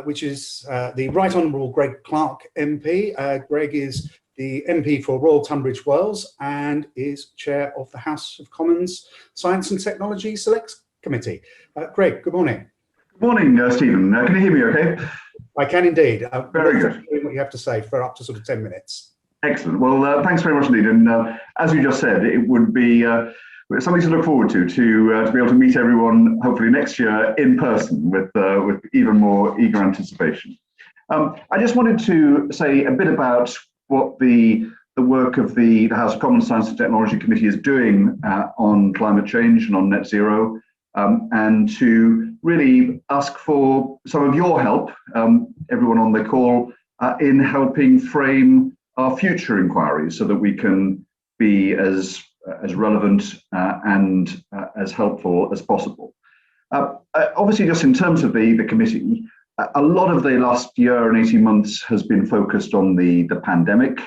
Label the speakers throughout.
Speaker 1: which is the Right Honourable Greg Clark MP. Greg is the MP for Royal Tunbridge Wells and is chair of the House of Commons Science and Technology Select Committee. Greg, good morning.
Speaker 2: Good morning, Stephen. Can you hear me okay?
Speaker 1: I can indeed.
Speaker 2: Very good.
Speaker 1: What you have to say for up to sort of 10 minutes.
Speaker 2: Excellent. Well, thanks very much indeed. And as you just said, it would be something to look forward to be able to meet everyone, hopefully next year in person with even more eager anticipation. I just wanted to say a bit about what the work of the House of Commons Science and Technology Committee is doing on climate change and on net zero, and to really ask for some of your help, everyone on the call, in helping frame our future inquiries so that we can be as relevant and as helpful as possible. Obviously, just in terms of the committee, a lot of the last year and 18 months has been focused on the pandemic,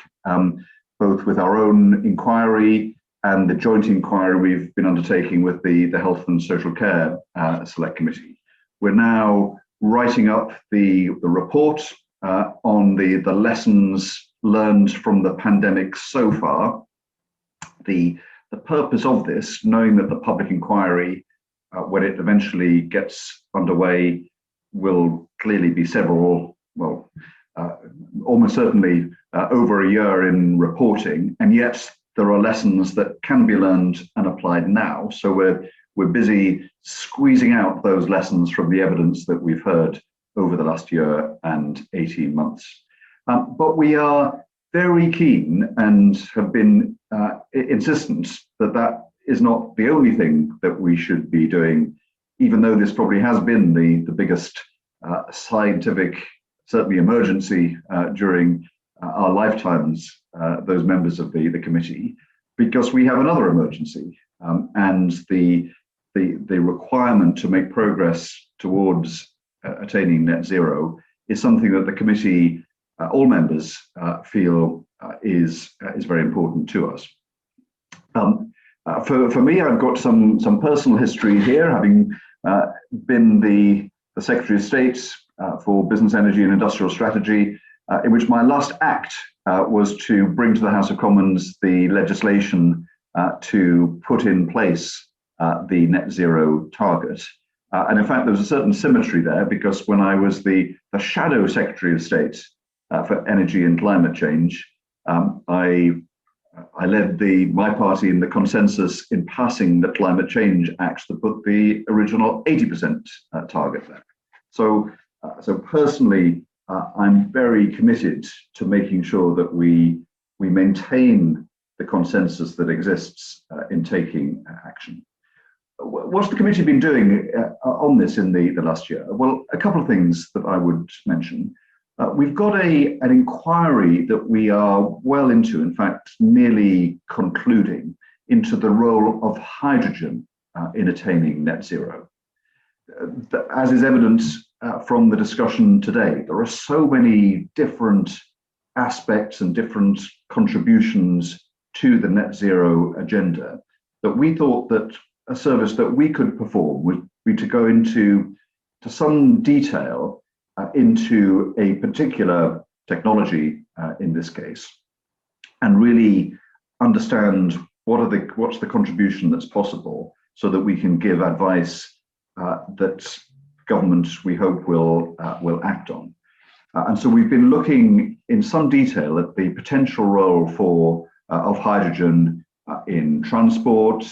Speaker 2: both with our own inquiry and the joint inquiry we've been undertaking with the Health and Social Care Select Committee. We're now writing up the report on the lessons learned from the pandemic so far. The purpose of this, knowing that the public inquiry, when it eventually gets underway, will clearly be several, well, almost certainly over a year in reporting, and yet there are lessons that can be learned and applied now. So we're busy squeezing out those lessons from the evidence that we've heard over the last year and 18 months. But we are very keen and have been insistent that that is not the only thing that we should be doing, even though this probably has been the biggest scientific, certainly emergency during our lifetimes, those members of the committee, because we have another emergency, and the requirement to make progress towards attaining net zero is something that the committee, all members, feel is very important to us. For me, I've got some personal history here, having been the Secretary of State for Business, Energy and Industrial Strategy, in which my last act was to bring to the House of Commons the legislation to put in place the net zero target. And in fact, there was a certain symmetry there, because when I was the Shadow Secretary of State for Energy and Climate Change, I led my party in the consensus in passing the Climate Change Act that put the original 80% target there. So personally, I'm very committed to making sure that we maintain the consensus that exists in taking action. What's the committee been doing on this in the last year? Well, a couple of things that I would mention. We've got an inquiry that we are well into, in fact, nearly concluding, into the role of hydrogen in attaining net zero. As is evident from the discussion today, there are so many different aspects and different contributions to the net zero agenda that we thought that a service that we could perform would be to go into some detail into a particular technology in this case, and really understand what's the contribution that's possible, so that we can give advice that government, we hope, will act on. And so we've been looking in some detail at the potential role of hydrogen in transport,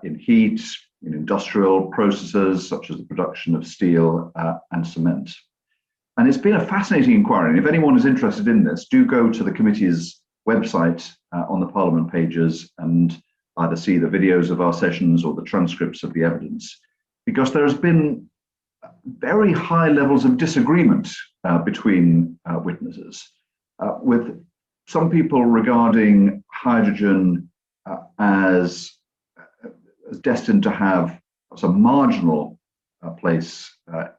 Speaker 2: in heat, in industrial processes such as the production of steel and cement. And it's been a fascinating inquiry. And if anyone is interested in this, do go to the committee's website on the Parliament pages and either see the videos of our sessions or the transcripts of the evidence, because there has been very high levels of disagreement between witnesses, with some people regarding hydrogen as destined to have some marginal place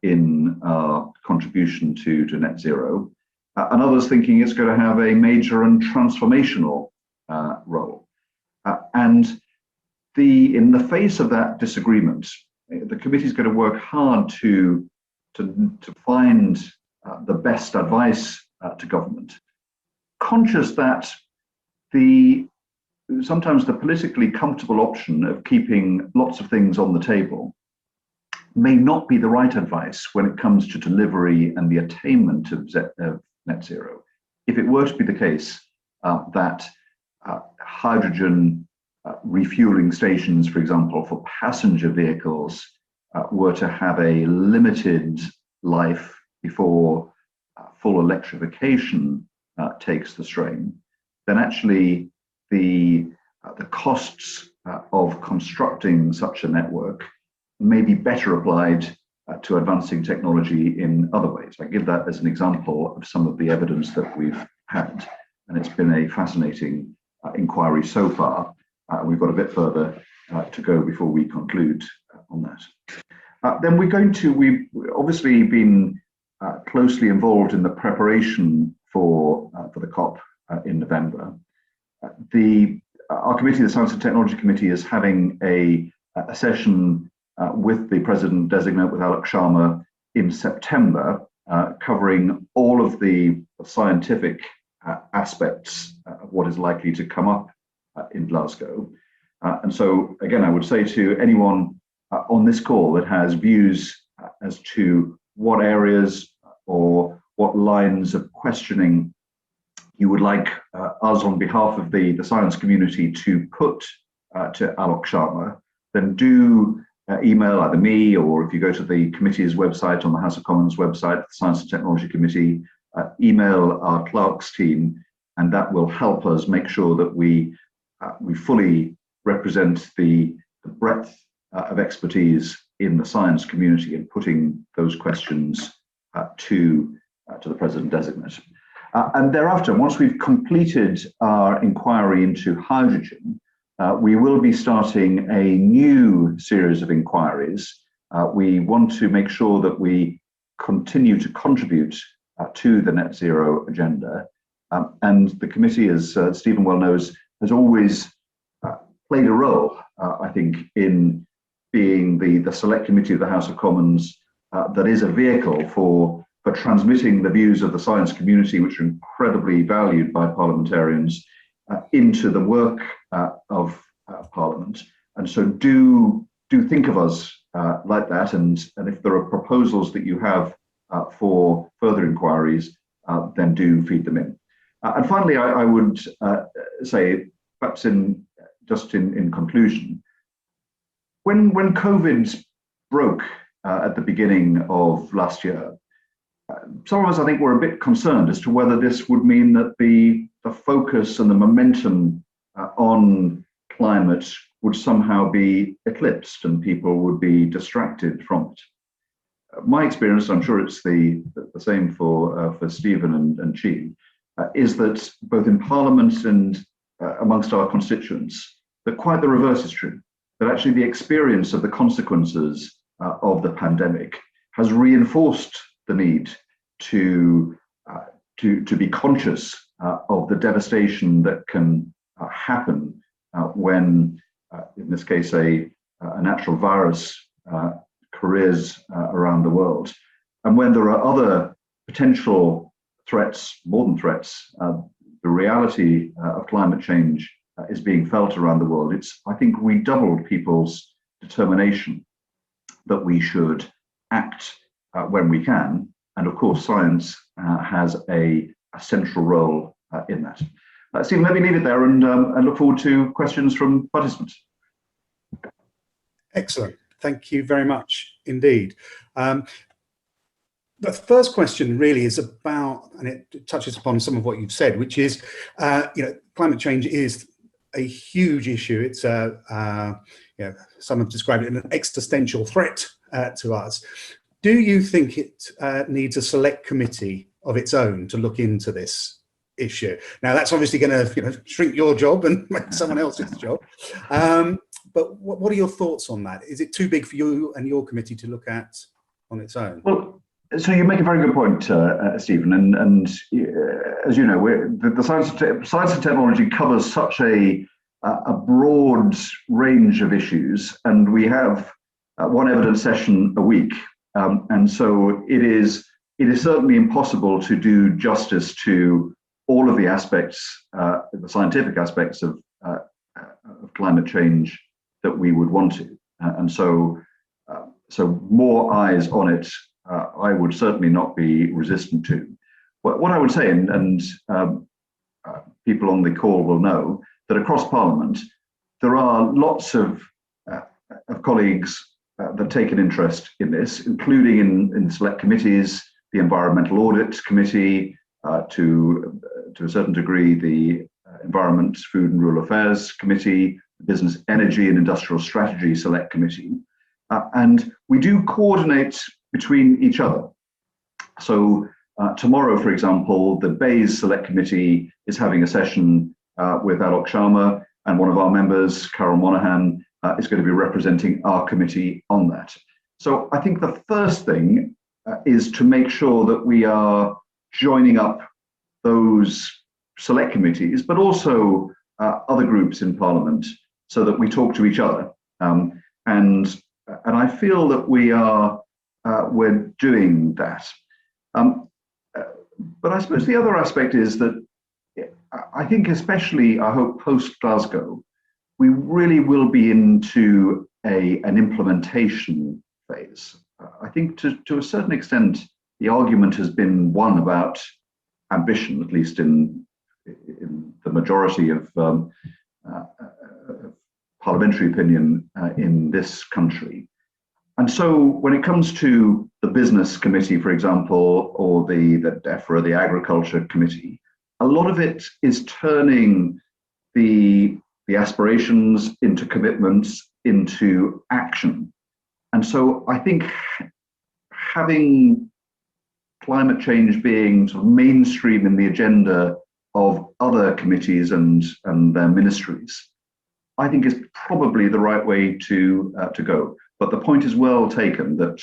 Speaker 2: in our contribution to net zero, and others thinking it's going to have a major and transformational role. And in the face of that disagreement, the committee is going to work hard to find the best advice to government, conscious that sometimes the politically comfortable option of keeping lots of things on the table may not be the right advice when it comes to delivery and the attainment of net zero. If it were to be the case that hydrogen refueling stations, for example, for passenger vehicles were to have a limited life before full electrification takes the strain, then actually the costs of constructing such a network may be better applied to advancing technology in other ways. I give that as an example of some of the evidence that we've had, and it's been a fascinating inquiry so far. We've got a bit further to go before we conclude on that. Then we've obviously been closely involved in the preparation for the COP in November. Our committee, the Science and Technology Committee, is having a session with the President Designate, with Alok Sharma, in September, covering all of the scientific aspects of what is likely to come up in Glasgow. And so, again, I would say to anyone on this call that has views as to what areas or what lines of questioning you would like us on behalf of the science community to put to Alok Sharma, then do email either me, or if you go to the committee's website on the House of Commons website, the Science and Technology Committee, email our clerks team, and that will help us make sure that we fully represent the breadth of expertise in the science community in putting those questions to the President Designate. And thereafter, once we've completed our inquiry into hydrogen, we will be starting a new series of inquiries. We want to make sure that we continue to contribute to the net zero agenda. And the committee, as Stephen well knows, has always played a role, I think, in being the select committee of the House of Commons that is a vehicle for transmitting the views of the science community, which are incredibly valued by parliamentarians, into the work of Parliament. And so do think of us like that, and if there are proposals that you have for further inquiries, then do feed them in. And finally, I would say, perhaps in conclusion, when COVID broke at the beginning of last year, some of us, I think, were a bit concerned as to whether this would mean that the focus and the momentum on climate would somehow be eclipsed and people would be distracted from it. My experience, I'm sure it's the same for Stephen and Chi, is that both in Parliament and amongst our constituents, that quite the reverse is true. That actually the experience of the consequences of the pandemic has reinforced the need to be conscious of the devastation that can happen when, in this case, a natural virus careers around the world, and when there are other potential threats, more than threats. The reality of climate change is being felt around the world. It's, I think, redoubled people's determination that we should act when we can. And of course, science has a central role in that. Stephen, let me leave it there and look forward to questions from participants.
Speaker 1: Excellent. Thank you very much indeed. The first question really is about, and it touches upon some of what you've said, which is, climate change is a huge issue. It's some have described it as an existential threat to us. Do you think it needs a select committee of its own to look into this issue? Now, that's obviously going to shrink your job and make someone else's job. But what are your thoughts on that? Is it too big for you and your committee to look at on its own?
Speaker 2: Well, so you make a very good point, Stephen, and as you know, the science and technology covers such a broad range of issues, and we have one evidence session a week, and so it is it is certainly impossible to do justice to all of the aspects, the scientific aspects of climate change that we would want to. And so more eyes on it, I would certainly not be resistant to. What I would say, and people on the call will know, that across Parliament, there are lots of colleagues that take an interest in this, including in select committees, the Environmental Audit Committee, to a certain degree, the Environment, Food and Rural Affairs Committee, the Business, Energy and Industrial Strategy Select Committee. And we do coordinate between each other. So tomorrow, for example, the Bays Select Committee is having a session with Alok Sharma, and one of our members, Carol Monaghan, is going to be representing our committee on that. So I think the first thing is to make sure that we are joining up those select committees, but also other groups in Parliament, so that we talk to each other. And I feel that we're doing that. But I suppose the other aspect is that I think, especially, I hope, post-Glasgow, we really will be into an implementation phase. I think to a certain extent, the argument has been one about ambition, at least in the majority of parliamentary opinion in this country. And so when it comes to the Business Committee, for example, or the DEFRA, the Agriculture Committee, a lot of it is turning the aspirations into commitments, into action. And so I think having climate change being sort of mainstream in the agenda of other committees and their ministries, I think is probably the right way to go. But the point is well taken that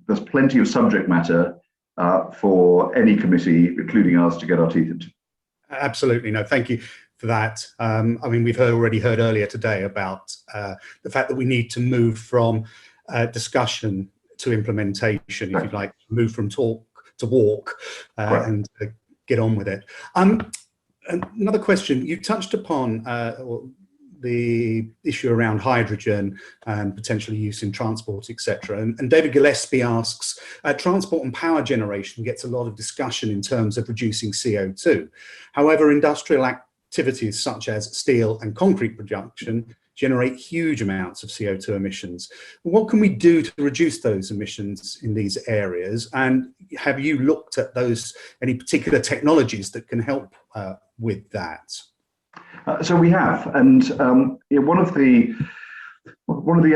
Speaker 2: there's plenty of subject matter for any committee, including ours, to get our teeth into.
Speaker 1: Absolutely, no, thank you for that. I mean, we've already heard earlier today about the fact that we need to move from discussion to implementation, if you'd like, move from talk to walk, and get on with it. Another question, you touched upon the issue around hydrogen and potential use in transport, etc. And David Gillespie asks, transport and power generation gets a lot of discussion in terms of reducing CO2. However, industrial activities such as steel and concrete production generate huge amounts of CO2 emissions. What can we do to reduce those emissions in these areas? And have you looked at any particular technologies that can help with that?
Speaker 2: So we have, and one of the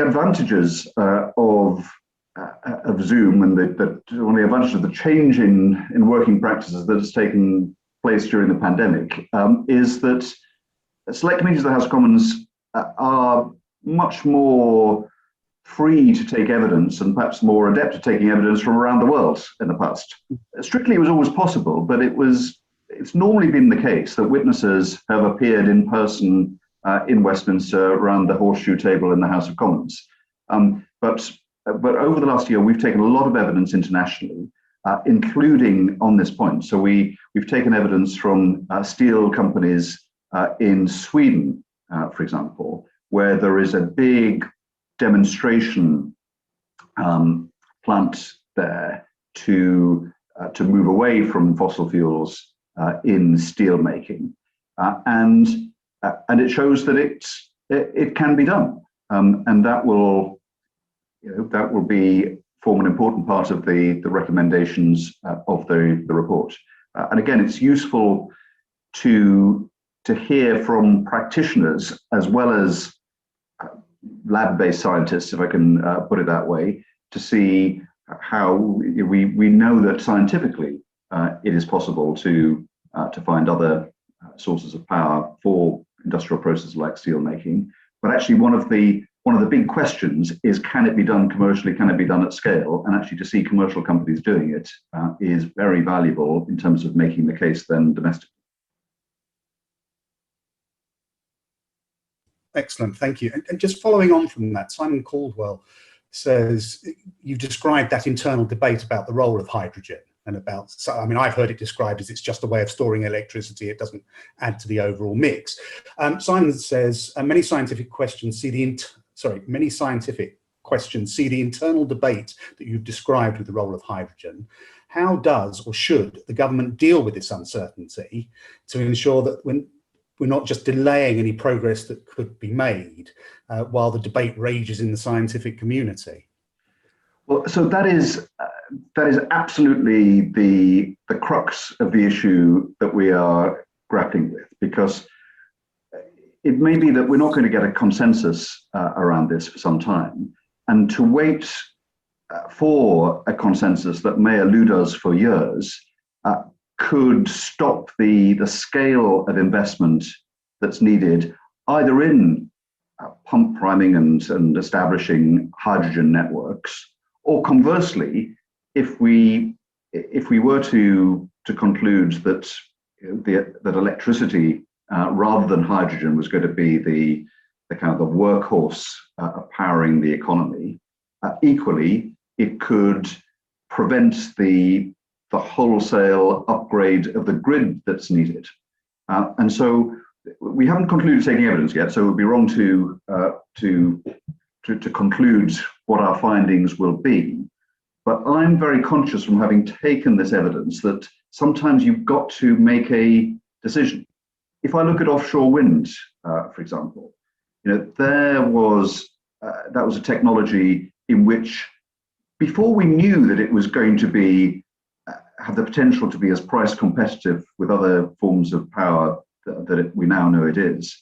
Speaker 2: advantages of Zoom, and one of the advantages of the change in working practices that has taken place during the pandemic, is that select committees of the House of Commons are much more free to take evidence, and perhaps more adept at taking evidence from around the world in the past. Strictly, it was always possible, but it's normally been the case that witnesses have appeared in person in Westminster around the horseshoe table in the House of Commons. But over the last year, we've taken a lot of evidence internationally, including on this point. So we've taken evidence from steel companies in Sweden, for example, where there is a big demonstration plant there to move away from fossil fuels in steel making, and it shows that it can be done, and that will form an important part of the recommendations of the report. And again, it's useful to hear from practitioners as well as lab-based scientists, if I can put it that way, to see how we know that scientifically it is possible to find other sources of power for industrial processes like steel making. But actually, one of the big questions is, can it be done commercially? Can it be done at scale? And actually, to see commercial companies doing it is very valuable in terms of making the case then domestically.
Speaker 1: Excellent, thank you. And just following on from that, Simon Caldwell says, you've described that internal debate about the role of hydrogen and about, so, I mean, I've heard it described as it's just a way of storing electricity, it doesn't add to the overall mix. Simon says, many scientific questions see the internal debate that you've described with the role of hydrogen. How does or should the government deal with this uncertainty to ensure that we're not just delaying any progress that could be made while the debate rages in the scientific community?
Speaker 2: Well, so that is absolutely the crux of the issue that we are grappling with, because it may be that we're not going to get a consensus around this for some time, and to wait for a consensus that may elude us for years could stop the scale of investment that's needed, either in pump priming and establishing hydrogen networks, or conversely, if we were to conclude that that electricity rather than hydrogen was going to be the kind of the workhorse powering the economy, equally it could prevent the wholesale upgrade of the grid that's needed. And so we haven't concluded taking evidence yet, so it would be wrong to conclude what our findings will be. But I'm very conscious from having taken this evidence that sometimes you've got to make a decision. If I look at offshore wind, for example, that was a technology in which, before we knew that it was going to be have the potential to be as price competitive with other forms of power that we now know it is,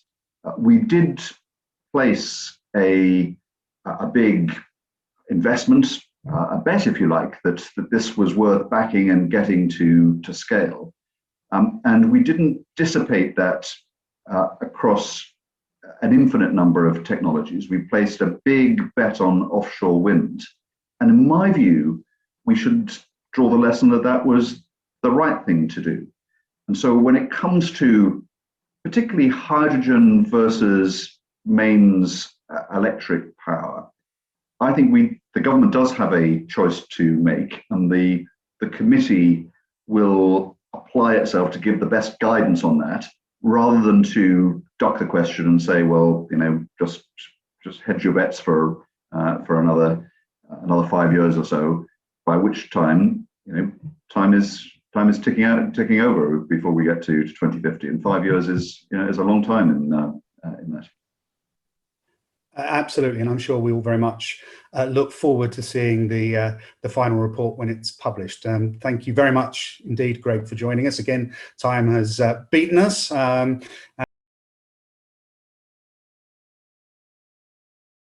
Speaker 2: we did place a big investment, a bet, if you like, that this was worth backing and getting to scale. And we didn't dissipate that across an infinite number of technologies. We placed a big bet on offshore wind. And in my view, we should draw the lesson that that was the right thing to do. And so when it comes to particularly hydrogen versus mains electric power, I think the government does have a choice to make, and the committee will apply itself to give the best guidance on that, rather than to duck the question and say, well, just hedge your bets for another 5 years or so, by which time time is ticking over before we get to 2050, and 5 years is a long time in that.
Speaker 1: Absolutely, and I'm sure we will very much look forward to seeing the final report when it's published. Thank you very much indeed, Greg, for joining us. Again, time has beaten us.